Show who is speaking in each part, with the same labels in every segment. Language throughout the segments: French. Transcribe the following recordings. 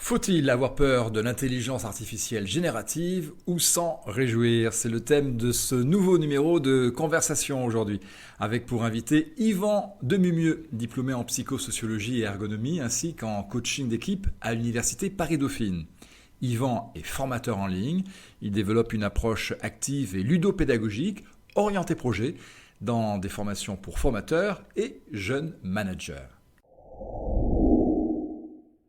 Speaker 1: Faut-il avoir peur de l'intelligence artificielle générative ou s'en réjouir? C'est le thème de ce nouveau numéro de Conversation aujourd'hui, avec pour invité Yvan Demumieux, diplômé en psychosociologie et ergonomie, ainsi qu'en coaching d'équipe à l'université Paris-Dauphine. Yvan est formateur en ligne, il développe une approche active et ludopédagogique, orientée projet, dans des formations pour formateurs et jeunes managers.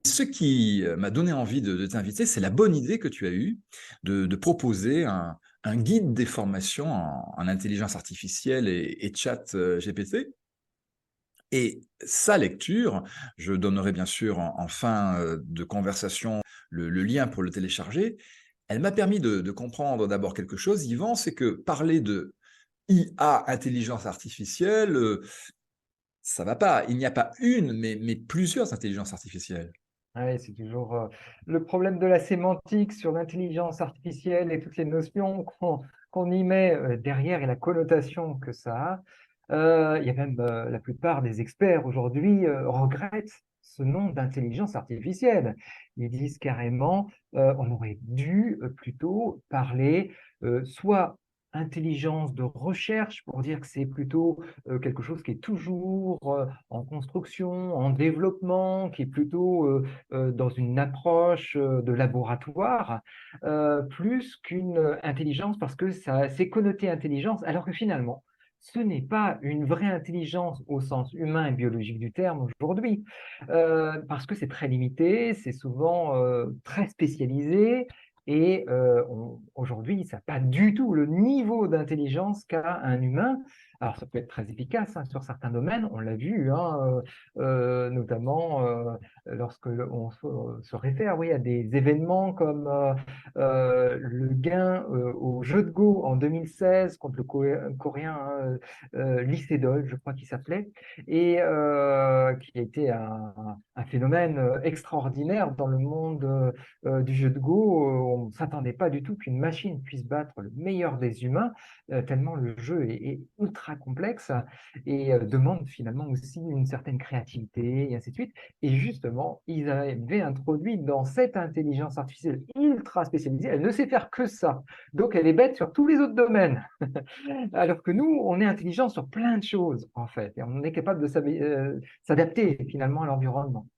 Speaker 1: Ce qui m'a donné envie de t'inviter, c'est la bonne idée que tu as eue de proposer un guide des formations en intelligence artificielle et chat GPT. Et sa lecture, je donnerai bien sûr en fin de conversation le lien pour le télécharger. Elle m'a permis de comprendre d'abord quelque chose, Yvan, c'est que parler de IA, intelligence artificielle, ça va pas. Il n'y a pas une, mais plusieurs intelligences artificielles.
Speaker 2: Ouais, c'est toujours le problème de la sémantique sur l'intelligence artificielle et toutes les notions qu'on y met derrière et la connotation que ça a. Il y a même la plupart des experts aujourd'hui regrettent ce nom d'intelligence artificielle. Ils disent carrément on aurait dû plutôt parler soit intelligence de recherche pour dire que c'est plutôt quelque chose qui est toujours en construction, en développement, qui est plutôt dans une approche de laboratoire, plus qu'une intelligence, parce que ça c'est connoté intelligence, alors que finalement, ce n'est pas une vraie intelligence au sens humain et biologique du terme aujourd'hui, parce que c'est très limité, c'est souvent très spécialisé, et aujourd'hui, ça n'a pas du tout le niveau d'intelligence qu'a un humain. Alors, ça peut être très efficace hein, sur certains domaines, on l'a vu, hein, notamment lorsque se réfère oui, à des événements comme le gain au jeu de Go en 2016 contre le Coréen hein, Lee Sedol, je crois qu'il s'appelait, et qui a été un phénomène extraordinaire dans le monde du jeu de Go. On ne s'attendait pas du tout qu'une machine puisse battre le meilleur des humains, tellement le jeu est ultra complexe et demande finalement aussi une certaine créativité et ainsi de suite. Et justement, ils avaient introduit dans cette intelligence artificielle ultra spécialisée, elle ne sait faire que ça. Donc, elle est bête sur tous les autres domaines. Alors que nous, on est intelligent sur plein de choses, en fait, et on est capable de s'adapter finalement à l'environnement.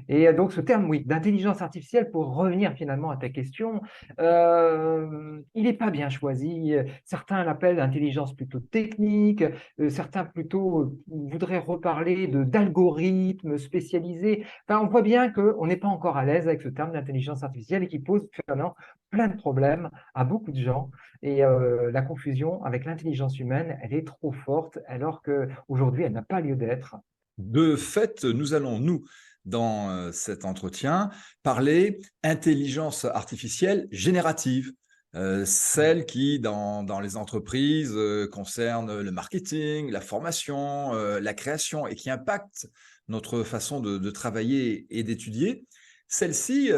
Speaker 2: Et donc, ce terme, oui, d'intelligence artificielle, pour revenir finalement à ta question, il n'est pas bien choisi. Certains l'appellent intelligence plutôt technique, certains plutôt voudraient reparler d'algorithmes spécialisés. Enfin, on voit bien qu'on n'est pas encore à l'aise avec ce terme d'intelligence artificielle et qui pose finalement plein de problèmes à beaucoup de gens. Et la confusion avec l'intelligence humaine, elle est trop forte, alors qu'aujourd'hui, elle n'a pas lieu d'être.
Speaker 1: De fait, nous allons, nous, dans cet entretien, parler intelligence artificielle générative, celle qui, dans les entreprises, concerne le marketing, la formation, la création et qui impacte notre façon de travailler et d'étudier. Celle-ci,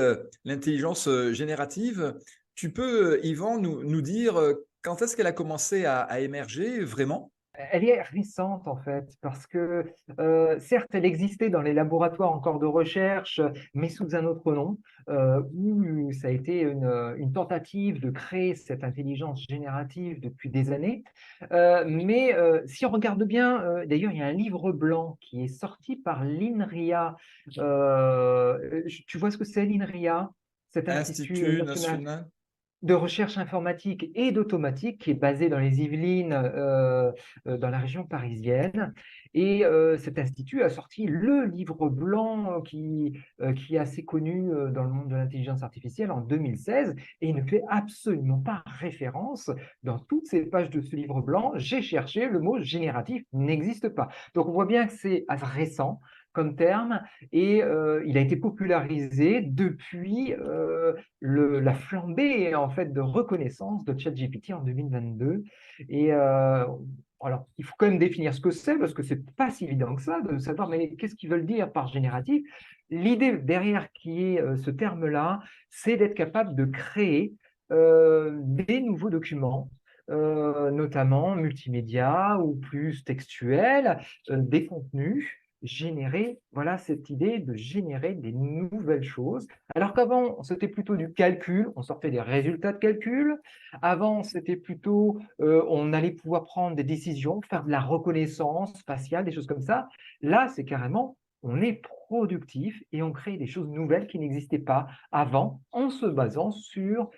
Speaker 1: l'intelligence générative, tu peux, Yvan, nous dire quand est-ce qu'elle a commencé à émerger vraiment?
Speaker 2: Elle est récente en fait, parce que certes, elle existait dans les laboratoires encore de recherche, mais sous un autre nom, où ça a été une tentative de créer cette intelligence générative depuis des années. Mais si on regarde bien, d'ailleurs, il y a un livre blanc qui est sorti par l'INRIA. Tu vois ce que c'est l'INRIA? Cet institut
Speaker 1: Institut
Speaker 2: national
Speaker 1: national.
Speaker 2: de recherche informatique et d'automatique qui est basé dans les Yvelines, dans la région parisienne. Et cet institut a sorti le livre blanc qui est assez connu dans le monde de l'intelligence artificielle en 2016, et il ne fait absolument pas référence dans toutes ces pages de ce livre blanc. J'ai cherché, le mot génératif n'existe pas. Donc on voit bien que c'est récent comme terme, et il a été popularisé depuis la flambée en fait de reconnaissance de ChatGPT en 2022. Et alors, il faut quand même définir ce que c'est, parce que c'est pas si évident que ça de savoir, mais qu'est-ce qu'ils veulent dire par génératif? L'idée derrière qui est ce terme-là, c'est d'être capable de créer des nouveaux documents, notamment multimédia ou plus textuels, des contenus. générer, voilà cette idée de générer des nouvelles choses. Alors qu'avant, c'était plutôt du calcul, on sortait des résultats de calcul. Avant, c'était plutôt, on allait pouvoir prendre des décisions, faire de la reconnaissance faciale, des choses comme ça. Là, c'est carrément, on est productif et on crée des choses nouvelles qui n'existaient pas avant en se basant sur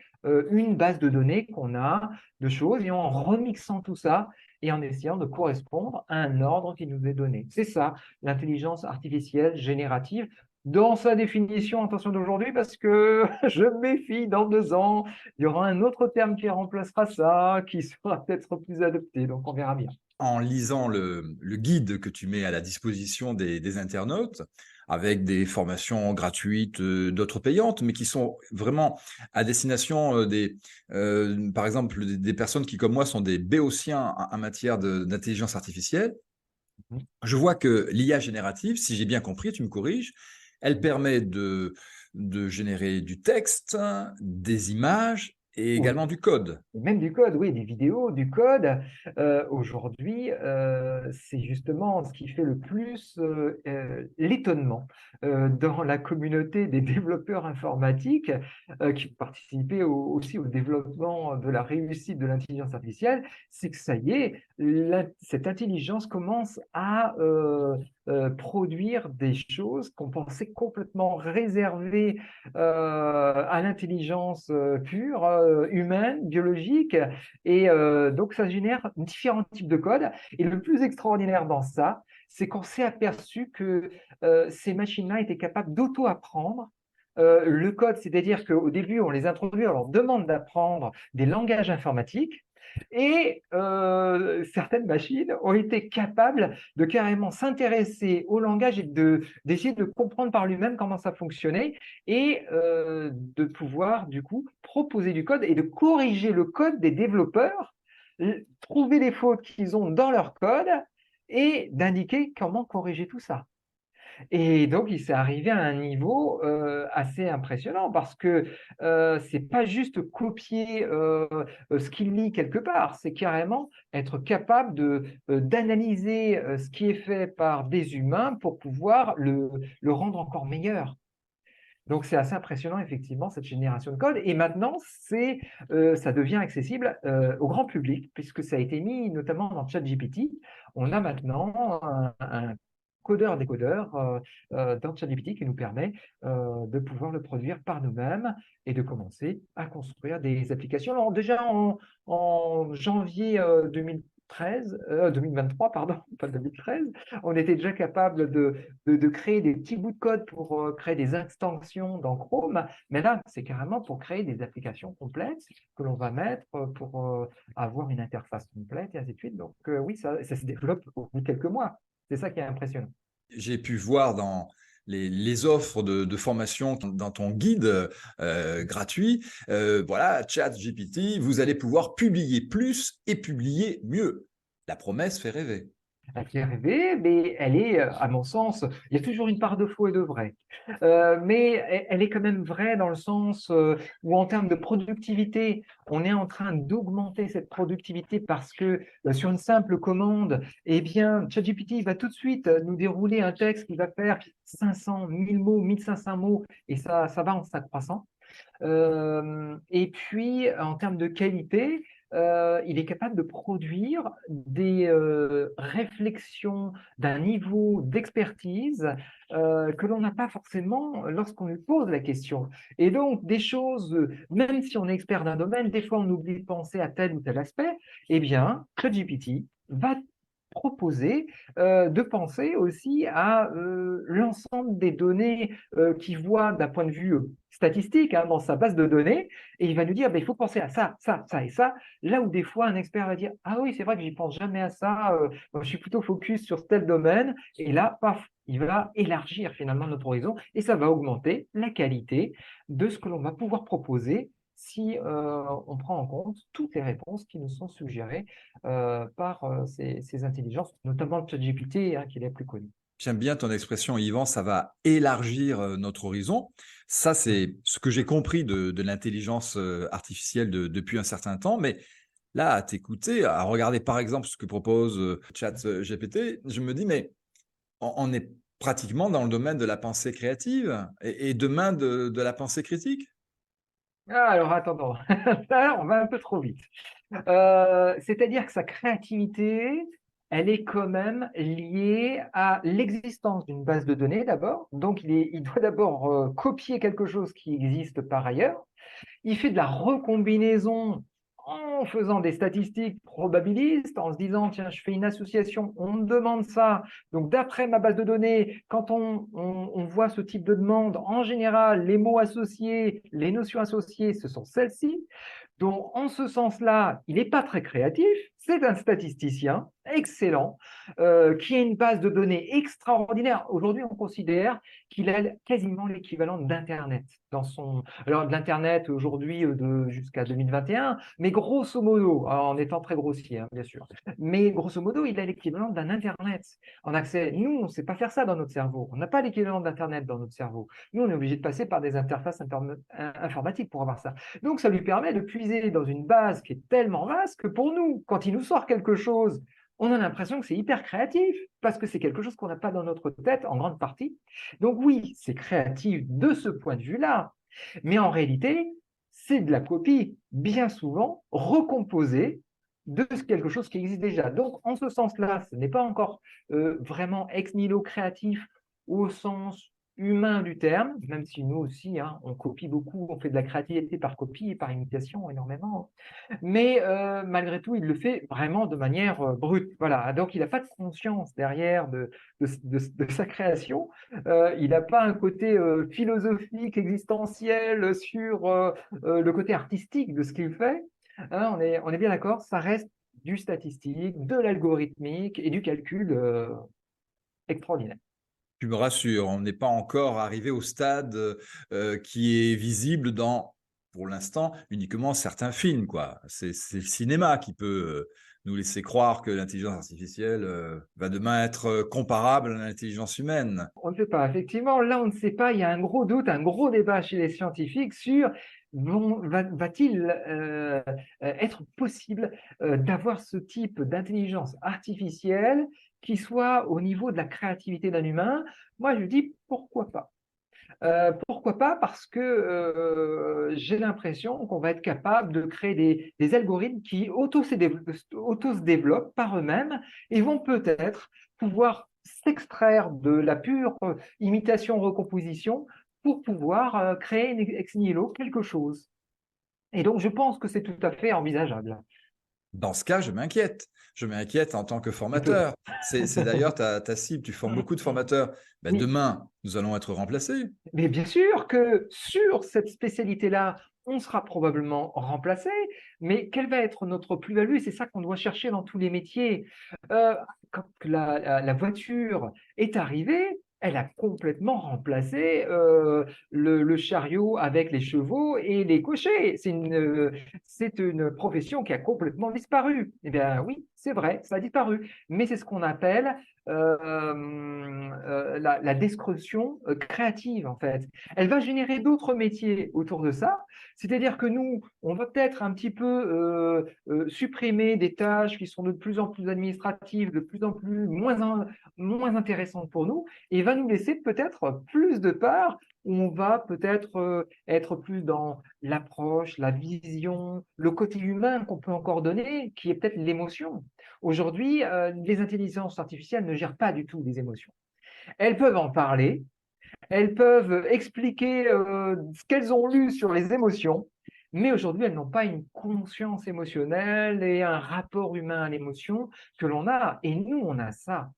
Speaker 2: une base de données qu'on a de choses et en remixant tout ça et en essayant de correspondre à un ordre qui nous est donné. C'est ça, l'intelligence artificielle générative. Dans sa définition, attention d'aujourd'hui, parce que je me méfie, dans 2 ans, il y aura un autre terme qui remplacera ça, qui sera peut-être plus adapté, donc on verra bien.
Speaker 1: En lisant le guide que tu mets à la disposition des internautes, avec des formations gratuites, d'autres payantes, mais qui sont vraiment à destination par exemple, des personnes qui, comme moi, sont des béotiens en matière d'intelligence artificielle.
Speaker 2: Mhm.
Speaker 1: Je vois que l'IA générative, si j'ai bien compris, tu me corriges, elle permet de générer du texte, des images et
Speaker 2: Oui.
Speaker 1: également du code.
Speaker 2: Même du code, oui, des vidéos, du code. Aujourd'hui, c'est justement ce qui fait le plus l'étonnement dans la communauté des développeurs informatiques qui participaient aussi au développement de la réussite de l'intelligence artificielle, c'est que ça y est, cette intelligence commence à produire des choses qu'on pensait complètement réservées à l'intelligence pure, humaine, biologique. Et donc, ça génère différents types de codes. Et le plus extraordinaire dans ça, c'est qu'on s'est aperçu que ces machines-là étaient capables d'auto-apprendre le code, c'est-à-dire qu'au début, on les introduit, on leur demande d'apprendre des langages informatiques, et certaines machines ont été capables de carrément s'intéresser au langage et d'essayer de comprendre par lui-même comment ça fonctionnait, et de pouvoir, du coup, proposer du code et de corriger le code des développeurs, trouver les fautes qu'ils ont dans leur code, et d'indiquer comment corriger tout ça. Et donc, il s'est arrivé à un niveau assez impressionnant parce que c'est pas juste copier ce qu'il lit quelque part, c'est carrément être capable d'analyser ce qui est fait par des humains pour pouvoir le rendre encore meilleur. Donc, c'est assez impressionnant, effectivement, cette génération de code. Et maintenant, ça devient accessible au grand public, puisque ça a été mis notamment dans ChatGPT. On a maintenant un codeur-décodeur dans ChatGPT qui nous permet de pouvoir le produire par nous-mêmes et de commencer à construire des applications. Alors, déjà en janvier 2023, pardon, pas 2013, on était déjà capable de créer des petits bouts de code pour créer des extensions dans Chrome, mais là, c'est carrément pour créer des applications complètes que l'on va mettre pour avoir une interface complète et ainsi de suite. Donc oui, ça se développe au bout de quelques mois. C'est ça qui est impressionnant.
Speaker 1: J'ai pu voir dans les offres de formation dans ton guide gratuit, voilà, ChatGPT, vous allez pouvoir publier plus et publier mieux. La promesse fait rêver.
Speaker 2: Elle fait rêver, mais elle est, à mon sens, il y a toujours une part de faux et de vrai. Mais elle est quand même vraie dans le sens où, en termes de productivité, on est en train d'augmenter cette productivité parce que sur une simple commande, eh bien, ChatGPT va tout de suite nous dérouler un texte qui va faire 500, 1000 mots, 1500 mots, et ça va en s'accroissant. Et puis, en termes de qualité, il est capable de produire des réflexions d'un niveau d'expertise que l'on n'a pas forcément lorsqu'on lui pose la question. Et donc, des choses, même si on est expert d'un domaine, des fois on oublie de penser à tel ou tel aspect, eh bien, ChatGPT va proposer de penser aussi à l'ensemble des données qu'il voit d'un point de vue statistique dans sa base de données, et il va nous dire il faut penser à ça, ça, ça et ça, là où des fois un expert va dire ah oui, c'est vrai que j'y pense jamais à ça, je suis plutôt focus sur tel domaine, et là, paf, il va élargir finalement notre horizon, et ça va augmenter la qualité de ce que l'on va pouvoir proposer si on prend en compte toutes les réponses qui nous sont suggérées par ces intelligences, notamment le ChatGPT, qui est la plus connue.
Speaker 1: J'aime bien ton expression, Yvan, ça va élargir notre horizon. Ça, c'est ce que j'ai compris de l'intelligence artificielle depuis un certain temps. Mais là, à t'écouter, à regarder par exemple ce que propose ChatGPT, je me dis, mais on est pratiquement dans le domaine de la pensée créative et demain de la pensée critique.
Speaker 2: Ah, alors attends, là, on va un peu trop vite. C'est-à-dire que sa créativité, elle est quand même liée à l'existence d'une base de données d'abord. Donc, il doit d'abord copier quelque chose qui existe par ailleurs. Il fait de la recombinaison en faisant des statistiques probabilistes, en se disant, tiens, je fais une association, on me demande ça. Donc, d'après ma base de données, quand on voit ce type de demande, en général, les mots associés, les notions associées, ce sont celles-ci. Donc, en ce sens-là, il n'est pas très créatif. C'est un statisticien excellent qui a une base de données extraordinaire. Aujourd'hui, on considère qu'il a quasiment l'équivalent d'Internet dans son. Alors, de l'Internet aujourd'hui jusqu'à 2021, mais grosso modo, en étant très grossier, hein, bien sûr, mais grosso modo, il a l'équivalent d'un Internet en accès. Nous, on ne sait pas faire ça dans notre cerveau. On n'a pas l'équivalent d'Internet dans notre cerveau. Nous, on est obligé de passer par des interfaces informatiques pour avoir ça. Donc, ça lui permet de puiser dans une base qui est tellement vaste que pour nous, quand il nous sort quelque chose, on a l'impression que c'est hyper créatif parce que c'est quelque chose qu'on n'a pas dans notre tête en grande partie. Donc oui, c'est créatif de ce point de vue-là, mais en réalité, c'est de la copie bien souvent recomposée de quelque chose qui existe déjà. Donc en ce sens-là, ce n'est pas encore vraiment ex nihilo créatif au sens humain du terme, même si nous aussi, hein, on copie beaucoup, on fait de la créativité par copie et par imitation énormément, mais malgré tout, il le fait vraiment de manière brute. Voilà. Donc, il n'a pas de conscience derrière de sa création. Il n'a pas un côté philosophique, existentiel sur le côté artistique de ce qu'il fait. Hein, on est bien d'accord, ça reste du statistique, de l'algorithmique et du calcul extraordinaire.
Speaker 1: Tu me rassures, on n'est pas encore arrivé au stade qui est visible dans, pour l'instant, uniquement certains films, quoi. C'est le cinéma qui peut nous laisser croire que l'intelligence artificielle va demain être comparable à l'intelligence humaine.
Speaker 2: On ne sait pas, effectivement, là on ne sait pas, il y a un gros doute, un gros débat chez les scientifiques sur va-t-il être possible d'avoir ce type d'intelligence artificielle qui soit au niveau de la créativité d'un humain. Moi je dis pourquoi pas. Pourquoi pas? Parce que j'ai l'impression qu'on va être capable de créer des algorithmes qui se développent par eux-mêmes et vont peut-être pouvoir s'extraire de la pure imitation-recomposition pour pouvoir créer ex nihilo quelque chose. Et donc, je pense que c'est tout à fait envisageable.
Speaker 1: Dans ce cas, je m'inquiète. Je m'inquiète en tant que
Speaker 2: Un peu.
Speaker 1: formateur. C'est d'ailleurs ta cible. Tu formes beaucoup de formateurs. Ben,
Speaker 2: Oui.
Speaker 1: demain, nous allons être remplacés.
Speaker 2: Mais bien sûr que sur cette spécialité-là, on sera probablement remplacé, mais quelle va être notre plus-value? C'est ça qu'on doit chercher dans tous les métiers. Quand la voiture est arrivée, elle a complètement remplacé le chariot avec les chevaux et les cochers. C'est une profession qui a complètement disparu. Eh bien oui, c'est vrai, ça a disparu. Mais c'est ce qu'on appelle la destruction créative, en fait. Elle va générer d'autres métiers autour de ça. C'est-à-dire que nous, on va peut-être un petit peu supprimer des tâches qui sont de plus en plus administratives, de plus en plus moins intéressantes pour nous, et va nous laisser peut-être plus de part où on va peut-être être plus dans l'approche, la vision, le côté humain qu'on peut encore donner, qui est peut-être l'émotion. Aujourd'hui, les intelligences artificielles ne gèrent pas du tout les émotions. Elles peuvent en parler, elles peuvent expliquer ce qu'elles ont lu sur les émotions, mais aujourd'hui, elles n'ont pas une conscience émotionnelle et un rapport humain à l'émotion que l'on a. Et nous, on a ça.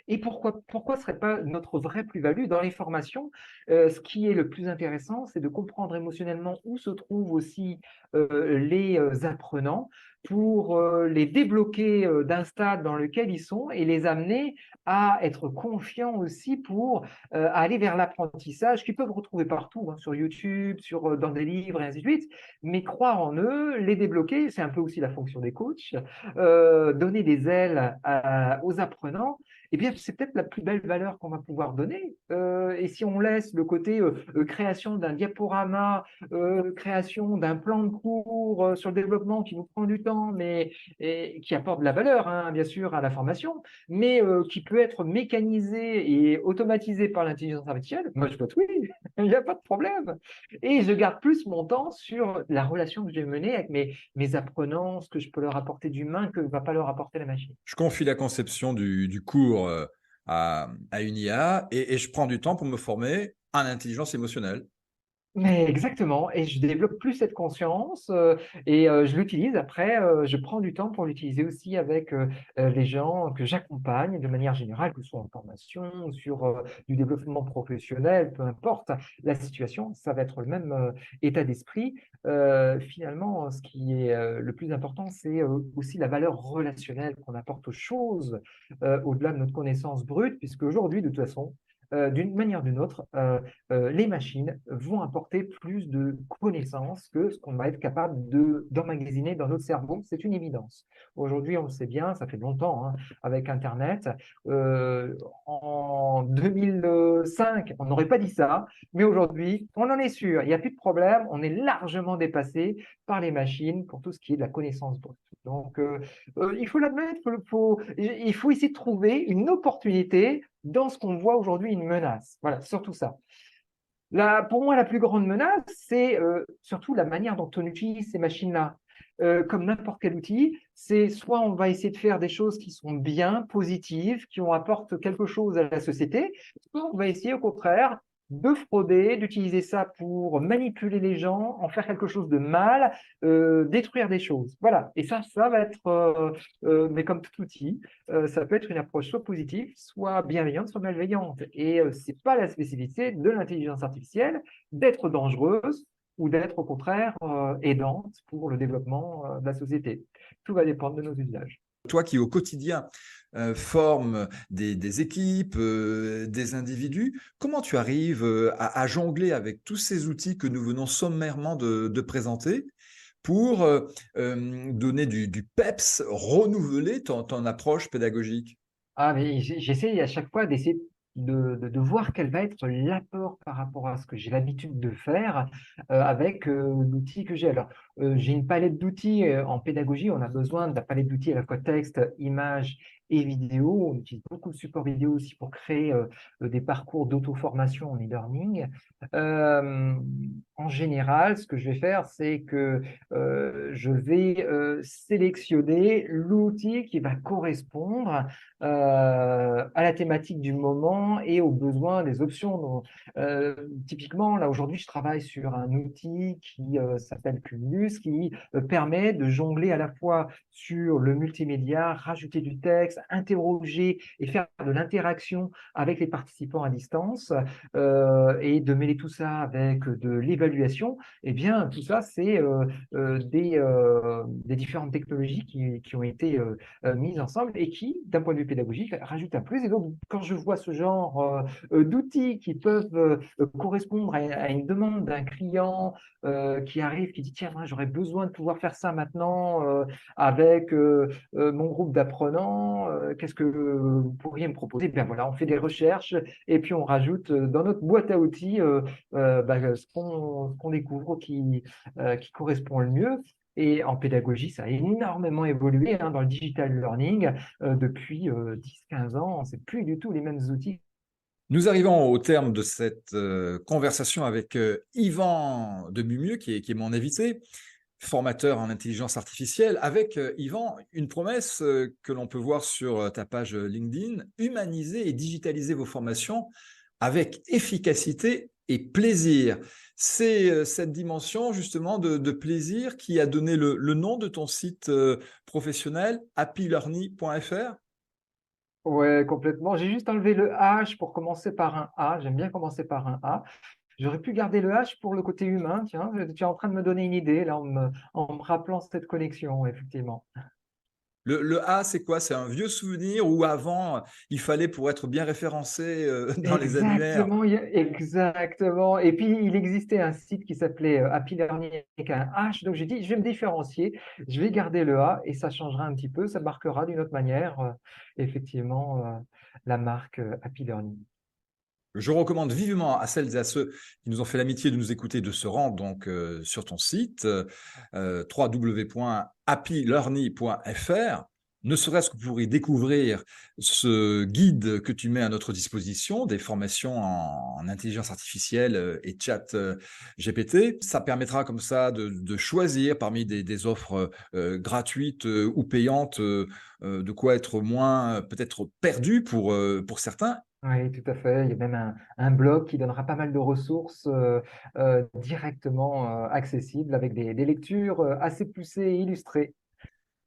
Speaker 2: Et pourquoi ne serait pas notre vraie plus-value dans les formations? Ce qui est le plus intéressant, c'est de comprendre émotionnellement où se trouvent aussi les apprenants pour les débloquer d'un stade dans lequel ils sont et les amener à être confiants aussi pour aller vers l'apprentissage qu'ils peuvent retrouver partout, hein, sur YouTube, dans des livres et ainsi de suite, mais croire en eux, les débloquer, c'est un peu aussi la fonction des coachs, donner des ailes aux apprenants eh bien, c'est peut-être la plus belle valeur qu'on va pouvoir donner. Et si on laisse le côté création d'un diaporama, création d'un plan de cours sur le développement qui nous prend du temps, mais et qui apporte de la valeur, hein, bien sûr, à la formation, mais qui peut être mécanisé et automatisé par l'intelligence artificielle, moi je vote oui, il n'y a pas de problème. Et je garde plus mon temps sur la relation que je vais mener avec mes apprenants, ce que je peux leur apporter d'humain que ne va pas leur apporter la machine.
Speaker 1: Je confie la conception du cours à une IA et je prends du temps pour me former en intelligence émotionnelle.
Speaker 2: Mais exactement, et je développe plus cette conscience et je l'utilise après, je prends du temps pour l'utiliser aussi avec les gens que j'accompagne de manière générale, que ce soit en formation, sur du développement professionnel, peu importe la situation, ça va être le même état d'esprit. Finalement, ce qui est le plus important, c'est aussi la valeur relationnelle qu'on apporte aux choses au-delà de notre connaissance brute, puisque aujourd'hui, de toute façon, d'une manière ou d'une autre, les machines vont apporter plus de connaissances que ce qu'on va être capable d'emmagasiner dans notre cerveau. C'est une évidence. Aujourd'hui, on le sait bien, ça fait longtemps, hein, avec Internet. En 2005, on n'aurait pas dit ça, mais aujourd'hui, on en est sûr. Il n'y a plus de problème. On est largement dépassé par les machines pour tout ce qui est de la connaissance brute. Donc, il faut l'admettre, il faut essayer de trouver une opportunité dans ce qu'on voit aujourd'hui une menace. Voilà, surtout ça. Pour moi, la plus grande menace, c'est surtout la manière dont on utilise ces machines-là. Comme n'importe quel outil, c'est soit on va essayer de faire des choses qui sont bien, positives, qui apportent quelque chose à la société, soit on va essayer au contraire de frauder, d'utiliser ça pour manipuler les gens, en faire quelque chose de mal, détruire des choses. Voilà. Et ça va être, mais comme tout outil, ça peut être une approche soit positive, soit bienveillante, soit malveillante. Et ce n'est pas la spécificité de l'intelligence artificielle d'être dangereuse ou d'être au contraire aidante pour le développement de la société. Tout va dépendre de nos usages.
Speaker 1: Toi qui au quotidien formes des équipes, des individus, comment tu arrives à jongler avec tous ces outils que nous venons sommairement de présenter pour donner du PEPS, renouveler ton approche pédagogique?
Speaker 2: Ah, mais j'essaie à chaque fois d'essayer de voir quel va être l'apport par rapport à ce que j'ai l'habitude de faire avec l'outil que j'ai. Alors, j'ai une palette d'outils en pédagogie. On a besoin de la palette d'outils à la fois texte, images et vidéo. On utilise beaucoup de supports vidéo aussi pour créer des parcours d'auto-formation en e-learning. Euh, En général, ce que je vais faire, c'est que je vais sélectionner l'outil qui va correspondre à la thématique du moment et aux besoins des options. Donc, typiquement, là aujourd'hui, je travaille sur un outil qui s'appelle Cumulus, qui permet de jongler à la fois sur le multimédia, rajouter du texte, interroger et faire de l'interaction avec les participants à distance et de mêler tout ça avec de l'évaluation. Eh bien, tout ça, c'est des différentes technologies qui ont été mises ensemble et qui, d'un point de vue pédagogique, rajoutent un plus. Et donc, quand je vois ce genre d'outils qui peuvent correspondre à une demande d'un client qui arrive, qui dit, tiens, moi, j'aurais besoin de pouvoir faire ça maintenant avec mon groupe d'apprenants, qu'est-ce que vous pourriez me proposer? Bien voilà, on fait des recherches et puis on rajoute dans notre boîte à outils ce qu'on découvre qui correspond le mieux. Et en pédagogie, ça a énormément évolué dans le digital learning depuis 10-15 ans. Ce n'est plus du tout les mêmes outils.
Speaker 1: Nous arrivons au terme de cette conversation avec Yvan de Mumieux, qui est mon invité, formateur en intelligence artificielle. Avec Yvan, une promesse que l'on peut voir sur ta page LinkedIn: humaniser et digitaliser vos formations avec efficacité et plaisir. C'est cette dimension justement de plaisir qui a donné le nom de ton site professionnel, happylearning.fr.
Speaker 2: Ouais, complètement. J'ai juste enlevé le H pour commencer par un A. J'aime bien commencer par un A. J'aurais pu garder le H pour le côté humain. Tiens, tu es en train de me donner une idée là en me rappelant cette connexion, effectivement.
Speaker 1: Le A, c'est quoi? C'est un vieux souvenir où avant, il fallait pour être bien référencé dans les annuaires.
Speaker 2: Exactement, exactement. Et puis, il existait un site qui s'appelait Happy Learning avec un H. Donc, j'ai dit, je vais me différencier, je vais garder le A et ça changera un petit peu, ça marquera d'une autre manière, effectivement, la marque Happy Learning.
Speaker 1: Je recommande vivement à celles et à ceux qui nous ont fait l'amitié de nous écouter de se rendre donc sur ton site www.happylearny.fr, ne serait-ce que pour y découvrir ce guide que tu mets à notre disposition, des formations en intelligence artificielle et chat GPT. Ça permettra comme ça de choisir parmi des offres gratuites ou payantes, de quoi être moins peut-être perdu pour certains.
Speaker 2: Oui, tout à fait. Il y a même un blog qui donnera pas mal de ressources directement accessibles avec des lectures assez poussées et illustrées.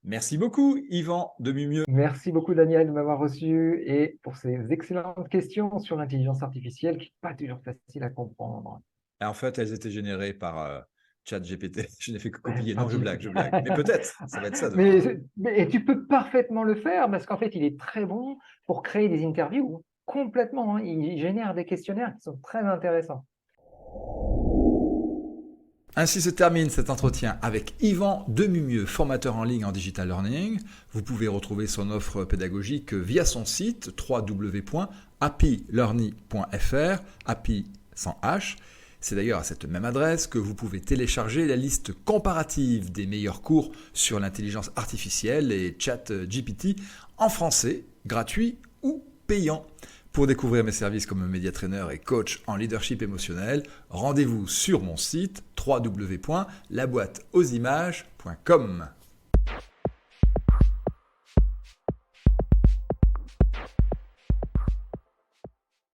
Speaker 1: Merci beaucoup, Yvan de Mumieux.
Speaker 2: Merci beaucoup, Daniel, de m'avoir reçu et pour ces excellentes questions sur l'intelligence artificielle qui n'est pas toujours facile à comprendre.
Speaker 1: Et en fait, elles étaient générées par ChatGPT. Je n'ai fait que
Speaker 2: Ouais,
Speaker 1: copier.
Speaker 2: par
Speaker 1: Non, je blague, je blague. Mais peut-être, ça va être ça demain.
Speaker 2: Mais tu peux parfaitement le faire parce qu'en fait, il est très bon pour créer des interviews complètement, hein. Il génère des questionnaires qui sont très intéressants.
Speaker 1: Ainsi se termine cet entretien avec Yvan Demumieux, formateur en ligne en digital learning. Vous pouvez retrouver son offre pédagogique via son site www.happylearny.fr, happy sans H. C'est d'ailleurs à cette même adresse que vous pouvez télécharger la liste comparative des meilleurs cours sur l'intelligence artificielle et ChatGPT en français, gratuit ou payant. Pour découvrir mes services comme média trainer et coach en leadership émotionnel, rendez-vous sur mon site www.laboîteauximages.com.